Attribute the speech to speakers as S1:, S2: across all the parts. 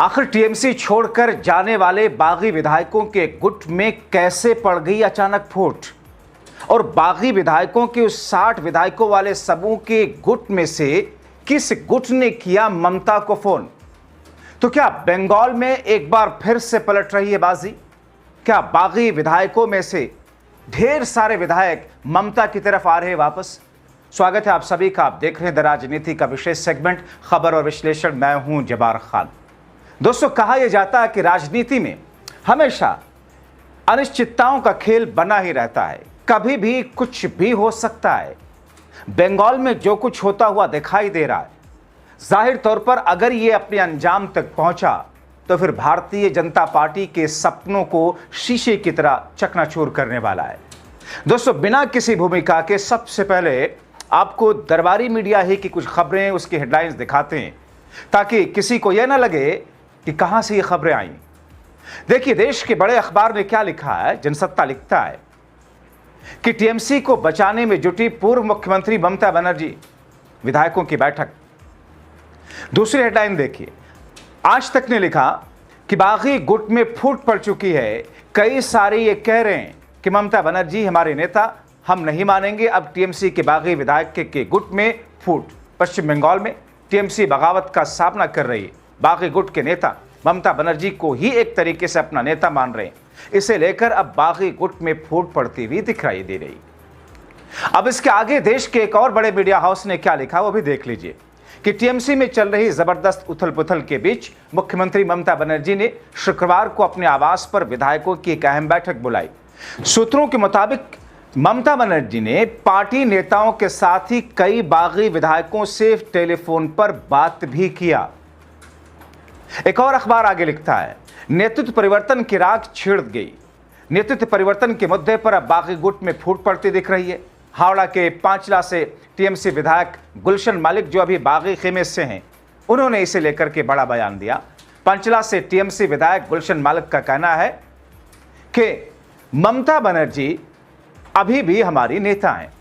S1: आखिर टीएमसी छोड़कर जाने वाले बागी विधायकों के गुट में कैसे पड़ गई अचानक फूट, और बागी विधायकों के उस 60 विधायकों वाले समूह के गुट में से किस गुट ने किया ममता को फोन? तो क्या बंगाल में एक बार फिर से पलट रही है बाजी? क्या बागी विधायकों में से ढेर सारे विधायक ममता की तरफ आ रहे हैं वापस? स्वागत है आप सभी का। आप देख रहे हैं द राजनीति का विशेष सेगमेंट खबर और विश्लेषण। मैं हूं जबार खान। दोस्तों, कहा यह जाता है कि राजनीति में हमेशा अनिश्चितताओं का खेल बना ही रहता है, कभी भी कुछ भी हो सकता है। बंगाल में जो कुछ होता हुआ दिखाई दे रहा है, जाहिर तौर पर अगर ये अपने अंजाम तक पहुंचा तो फिर भारतीय जनता पार्टी के सपनों को शीशे की तरह चकनाचूर करने वाला है। दोस्तों, बिना किसी भूमिका के सबसे पहले आपको दरबारी मीडिया ही की कुछ खबरें, उसकी हेडलाइंस दिखाते हैं ताकि किसी को यह ना लगे कि कहां से ये खबरें आई। देखिए, देश के बड़े अखबार ने क्या लिखा है। जनसत्ता लिखता है कि टीएमसी को बचाने में जुटी पूर्व मुख्यमंत्री ममता बनर्जी, विधायकों की बैठक। दूसरी हेडलाइन देखिए, आज तक ने लिखा कि बागी गुट में फूट पड़ चुकी है। कई सारे ये कह रहे हैं कि ममता बनर्जी हमारे नेता, हम नहीं मानेंगे। अब टीएमसी के बागी विधायक के गुट में फूट। पश्चिम बंगाल में टीएमसी बगावत का सामना कर रही है। बागी गुट के नेता ममता बनर्जी को ही एक तरीके से अपना नेता मान रहे हैं। इसे लेकर अब बागी गुट में फूट पड़ती हुई दिखाई दे रही। अब इसके आगे देश के एक और बड़े मीडिया हाउस ने क्या लिखा वो भी देख लीजिए कि टीएमसी में चल रही जबरदस्त उथल पुथल के बीच मुख्यमंत्री ममता बनर्जी ने शुक्रवार को अपने आवास पर विधायकों की एक अहम बैठक बुलाई। सूत्रों के मुताबिक ममता बनर्जी ने पार्टी नेताओं के साथ ही कई बागी विधायकों से टेलीफोन पर बात भी किया। एक और अखबार आगे लिखता है, नेतृत्व परिवर्तन की राख छिड़ गई। नेतृत्व परिवर्तन के मुद्दे पर अब बागी गुट में फूट पड़ती दिख रही है। हावड़ा के पांचला से टीएमसी विधायक गुलशन मालिक, जो अभी बागी खेमे से हैं, उन्होंने इसे लेकर के बड़ा बयान दिया। पांचला से टीएमसी विधायक गुलशन मालिक का कहना है कि ममता बनर्जी अभी भी हमारी नेता हैं।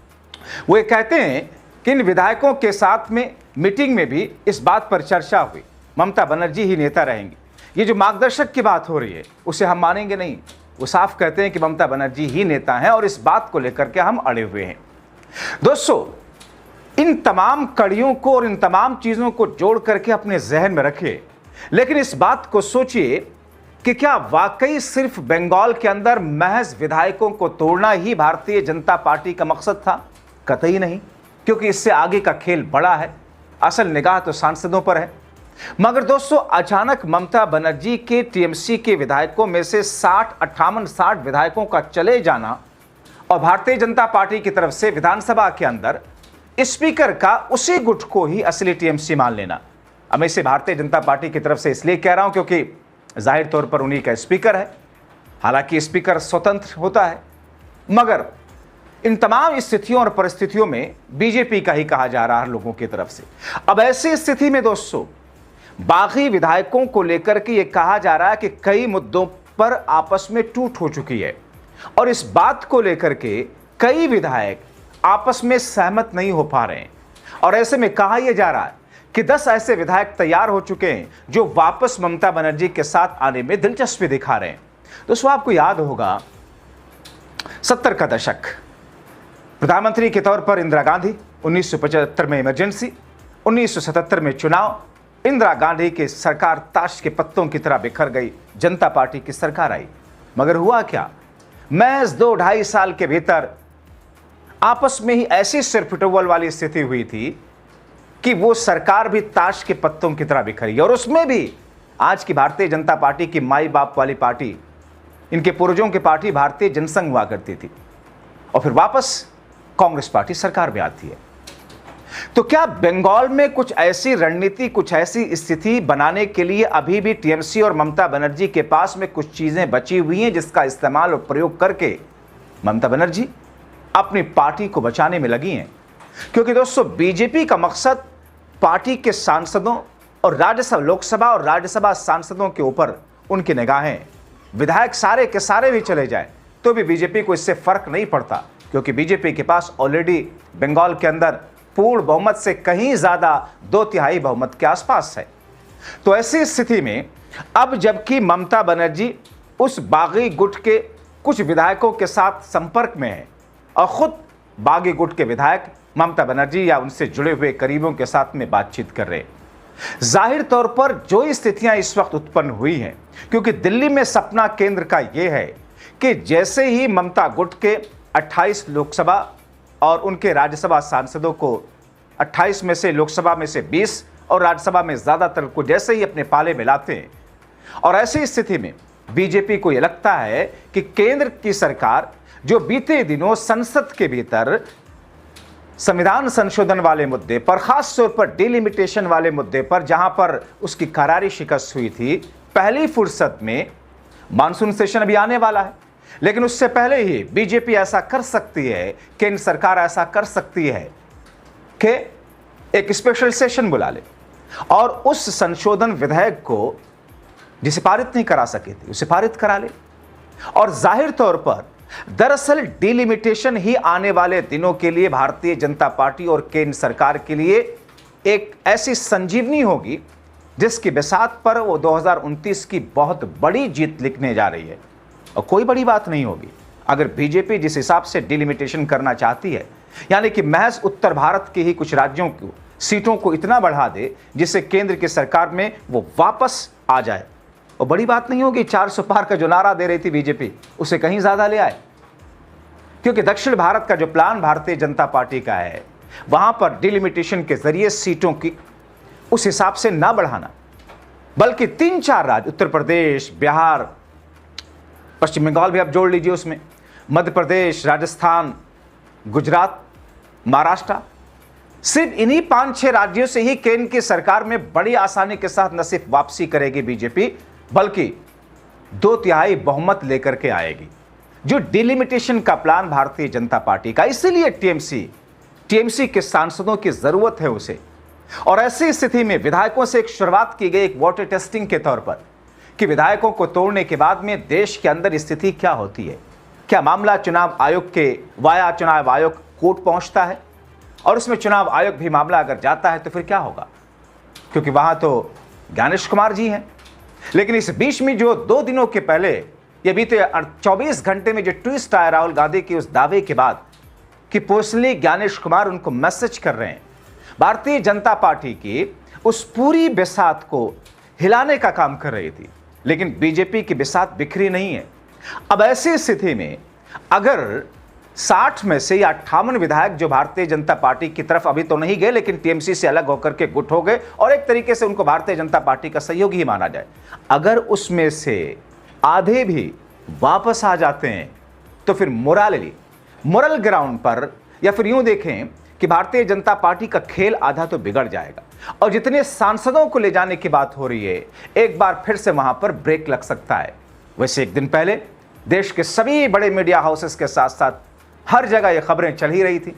S1: वो ये कहते हैं कि इन विधायकों के साथ में मीटिंग में भी इस बात पर चर्चा हुई, ममता बनर्जी ही नेता रहेंगी। ये जो मार्गदर्शक की बात हो रही है उसे हम मानेंगे नहीं। वो साफ कहते हैं कि ममता बनर्जी ही नेता हैं और इस बात को लेकर के हम अड़े हुए हैं। दोस्तों, इन तमाम कड़ियों को और इन तमाम चीजों को जोड़ करके अपने जहन में रखिए, लेकिन इस बात को सोचिए कि क्या वाकई सिर्फ बंगाल के अंदर महज विधायकों को तोड़ना ही भारतीय जनता पार्टी का मकसद था? कतई नहीं, क्योंकि इससे आगे का खेल बड़ा है। असल निगाह तो सांसदों पर है। मगर दोस्तों, अचानक ममता बनर्जी के टीएमसी के विधायकों में से 60 विधायकों का चले जाना और भारतीय जनता पार्टी की तरफ से विधानसभा के अंदर स्पीकर का उसी गुट को ही असली टीएमसी मान लेना। अब मैं इसे भारतीय जनता पार्टी की तरफ से इसलिए कह रहा हूं क्योंकि जाहिर तौर पर उन्हीं का स्पीकर है। हालांकि स्पीकर स्वतंत्र होता है, मगर इन तमाम स्थितियों और परिस्थितियों में बीजेपी का ही कहा जा रहा है लोगों की तरफ से। अब ऐसी स्थिति में दोस्तों, बागी विधायकों को लेकर के यह कहा जा रहा है कि कई मुद्दों पर आपस में टूट हो चुकी है और इस बात को लेकर के कई विधायक आपस में सहमत नहीं हो पा रहे हैं। और ऐसे में कहा यह जा रहा है कि 10 ऐसे विधायक तैयार हो चुके हैं जो वापस ममता बनर्जी के साथ आने में दिलचस्पी दिखा रहे हैं। दोस्तों, आपको याद होगा 70 का दशक, प्रधानमंत्री के तौर पर इंदिरा गांधी, 1975 में इमरजेंसी, 1977 में चुनाव। इंदिरा गांधी की सरकार ताश के पत्तों की तरह बिखर गई, जनता पार्टी की सरकार आई। मगर हुआ क्या? महज 2-2.5 साल के भीतर आपस में ही ऐसी सिरफिटौल वाली स्थिति हुई थी कि वो सरकार भी ताश के पत्तों की तरह बिखरी। और उसमें भी आज की भारतीय जनता पार्टी की माई बाप वाली पार्टी, इनके पूर्वजों की पार्टी भारतीय जनसंघ हुआ करती थी, और फिर वापस कांग्रेस पार्टी सरकार में आती है। तो क्या बंगाल में कुछ ऐसी रणनीति, कुछ ऐसी स्थिति बनाने के लिए अभी भी टीएमसी और ममता बनर्जी के पास में कुछ चीजें बची हुई हैं जिसका इस्तेमाल और प्रयोग करके ममता बनर्जी अपनी पार्टी को बचाने में लगी हैं? क्योंकि दोस्तों, बीजेपी का मकसद पार्टी के सांसदों और राज्यसभा, लोकसभा और राज्यसभा सांसदों के ऊपर उनकी निगाहें। विधायक सारे के सारे भी चले जाए तो भी बीजेपी को इससे फर्क नहीं पड़ता, क्योंकि बीजेपी के पास ऑलरेडी बंगाल के अंदर पूर्ण बहुमत से कहीं ज्यादा 2/3 बहुमत के आसपास है। तो ऐसी स्थिति में अब जबकि ममता बनर्जी उस बागी गुट के कुछ विधायकों के साथ संपर्क में है और खुद बागी गुट के विधायक ममता बनर्जी या उनसे जुड़े हुए करीबों के साथ में बातचीत कर रहे हैं। जाहिर तौर पर जो स्थितियां इस वक्त उत्पन्न हुई हैं, क्योंकि दिल्ली में सपना केंद्र का यह है कि जैसे ही ममता गुट के 28 लोकसभा और उनके राज्यसभा सांसदों को 28 में से लोकसभा में से 20 और राज्यसभा में ज़्यादातर को जैसे ही अपने पाले में लाते हैं, और ऐसी स्थिति में बीजेपी को यह लगता है कि केंद्र की सरकार जो बीते दिनों संसद के भीतर संविधान संशोधन वाले मुद्दे पर, खास तौर पर डिलिमिटेशन वाले मुद्दे पर जहां पर उसकी करारी शिकस्त हुई थी, पहली फुर्सत में मानसून सेशन अभी आने वाला है, लेकिन उससे पहले ही बीजेपी ऐसा कर सकती है, केंद्र सरकार ऐसा कर सकती है कि एक स्पेशल सेशन बुला ले और उस संशोधन विधेयक को जिसे पारित नहीं करा सके थे उसे पारित करा ले। और जाहिर तौर पर दरअसल डिलिमिटेशन ही आने वाले दिनों के लिए भारतीय जनता पार्टी और केंद्र सरकार के लिए एक ऐसी संजीवनी होगी जिसकी बिसात पर वो 2029 की बहुत बड़ी जीत लिखने जा रही है। और कोई बड़ी बात नहीं होगी अगर बीजेपी जिस हिसाब से डिलिमिटेशन करना चाहती है, यानी कि महज उत्तर भारत के ही कुछ राज्यों को सीटों को इतना बढ़ा दे जिससे केंद्र की सरकार में वो वापस आ जाए। और बड़ी बात नहीं होगी 400 पार का जो नारा दे रही थी बीजेपी, उसे कहीं ज्यादा ले आए, क्योंकि दक्षिण भारत का जो प्लान भारतीय जनता पार्टी का है वहां पर डिलिमिटेशन के जरिए सीटों की उस हिसाब से ना बढ़ाना, बल्कि 3-4 राज्य, उत्तर प्रदेश, बिहार, पश्चिम बंगाल भी आप जोड़ लीजिए उसमें, मध्य प्रदेश, राजस्थान, गुजरात, महाराष्ट्र, सिर्फ इन्हीं 5-6 राज्यों से ही केंद्र की सरकार में बड़ी आसानी के साथ न सिर्फ वापसी करेगी बीजेपी, बल्कि 2/3 बहुमत लेकर के आएगी। जो डिलिमिटेशन का प्लान भारतीय जनता पार्टी का, इसीलिए टीएमसी के सांसदों की जरूरत है उसे। और ऐसी स्थिति में विधायकों से एक शुरुआत की गई एक वाटर टेस्टिंग के तौर पर कि विधायकों को तोड़ने के बाद में देश के अंदर स्थिति क्या होती है, क्या मामला चुनाव आयोग के वाया चुनाव आयोग कोर्ट पहुंचता है, और उसमें चुनाव आयोग भी मामला अगर जाता है तो फिर क्या होगा, क्योंकि वहां तो ज्ञानेश कुमार जी हैं। लेकिन इस बीच में जो 2 दिनों के पहले, ये बीते 24 घंटे में जो ट्विस्ट आया राहुल गांधी की उस दावे के बाद कि पर्सनली ज्ञानेश कुमार उनको मैसेज कर रहे हैं, भारतीय जनता पार्टी की उस पूरी बिसात को हिलाने का काम कर रही थी। लेकिन बीजेपी की बिसात बिखरी नहीं है। अब ऐसी स्थिति में अगर 60 में से या 58 विधायक जो भारतीय जनता पार्टी की तरफ अभी तो नहीं गए, लेकिन टीएमसी से अलग होकर के गुट हो गए और एक तरीके से उनको भारतीय जनता पार्टी का सहयोगी ही माना जाए, अगर उसमें से आधे भी वापस आ जाते हैं तो फिर मोरल ग्राउंड पर, या फिर यूं देखें कि भारतीय जनता पार्टी का खेल आधा तो बिगड़ जाएगा। और जितने सांसदों को ले जाने की बात हो रही है, एक बार फिर से वहां पर ब्रेक लग सकता है। वैसे एक दिन पहले देश के सभी बड़े मीडिया हाउसेस के साथ साथ हर जगह ये खबरें चल ही रही थी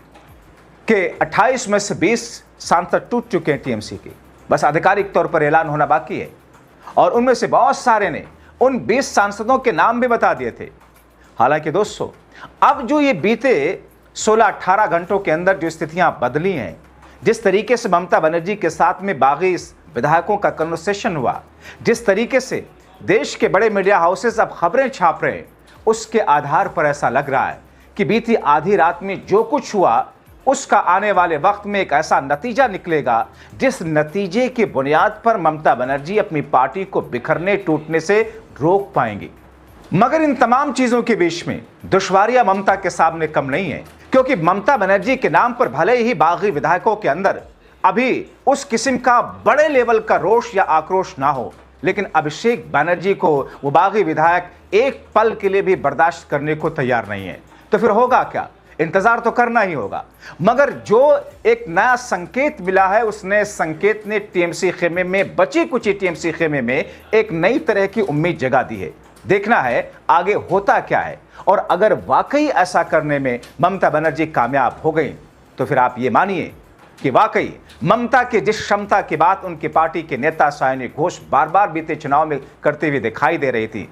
S1: कि 28 में से 20 सांसद टूट चुके हैं टीएमसी के, बस आधिकारिक तौर पर ऐलान होना बाकी है। और उनमें से बहुत सारे ने उन 20 सांसदों के नाम भी बता दिए थे। हालांकि दोस्तों, अब जो ये बीते 16-18 घंटों के अंदर जो स्थितियां बदली हैं, जिस तरीके से ममता बनर्जी के साथ में बागी विधायकों का कन्वर्सेशन हुआ, जिस तरीके से देश के बड़े मीडिया हाउसेस अब खबरें छाप रहे हैं, उसके आधार पर ऐसा लग रहा है कि बीती आधी रात में जो कुछ हुआ उसका आने वाले वक्त में एक ऐसा नतीजा निकलेगा जिस नतीजे की बुनियाद पर ममता बनर्जी अपनी पार्टी को बिखरने टूटने से रोक पाएंगी। मगर इन तमाम चीजों के बीच में दुश्वारियां ममता के सामने कम नहीं है, क्योंकि ममता बनर्जी के नाम पर भले ही बागी विधायकों के अंदर अभी उस किस्म का बड़े लेवल का रोष या आक्रोश ना हो, लेकिन अभिषेक बनर्जी को वो बागी विधायक एक पल के लिए भी बर्दाश्त करने को तैयार नहीं है। तो फिर होगा क्या? इंतजार तो करना ही होगा। मगर जो एक नया संकेत मिला है, उस नए संकेत ने टीएमसी खेमे में, बची कुची टीएमसी खेमे में एक नई तरह की उम्मीद जगा दी है। देखना है आगे होता क्या है, और अगर वाकई ऐसा करने में ममता बनर्जी कामयाब हो गई तो फिर आप ये मानिए कि वाकई ममता की जिस क्षमता की बात उनकी पार्टी के नेता सायनी घोष बार बार बीते चुनाव में करते हुए दिखाई दे रही थी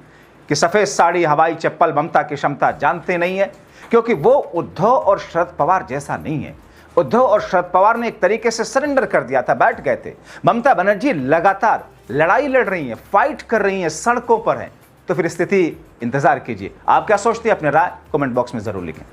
S1: कि सफेद साड़ी हवाई चप्पल ममता की क्षमता जानते नहीं है, क्योंकि वो उद्धव और शरद पवार जैसा नहीं है। उद्धव और शरद पवार ने एक तरीके से सरेंडर कर दिया था, बैठ गए थे। ममता बनर्जी लगातार लड़ाई लड़ रही हैं, फाइट कर रही हैं, सड़कों पर हैं। तो फिर स्थिति इंतजार कीजिए। आप क्या सोचते हैं, अपने राय कमेंट बॉक्स में जरूर लिखें।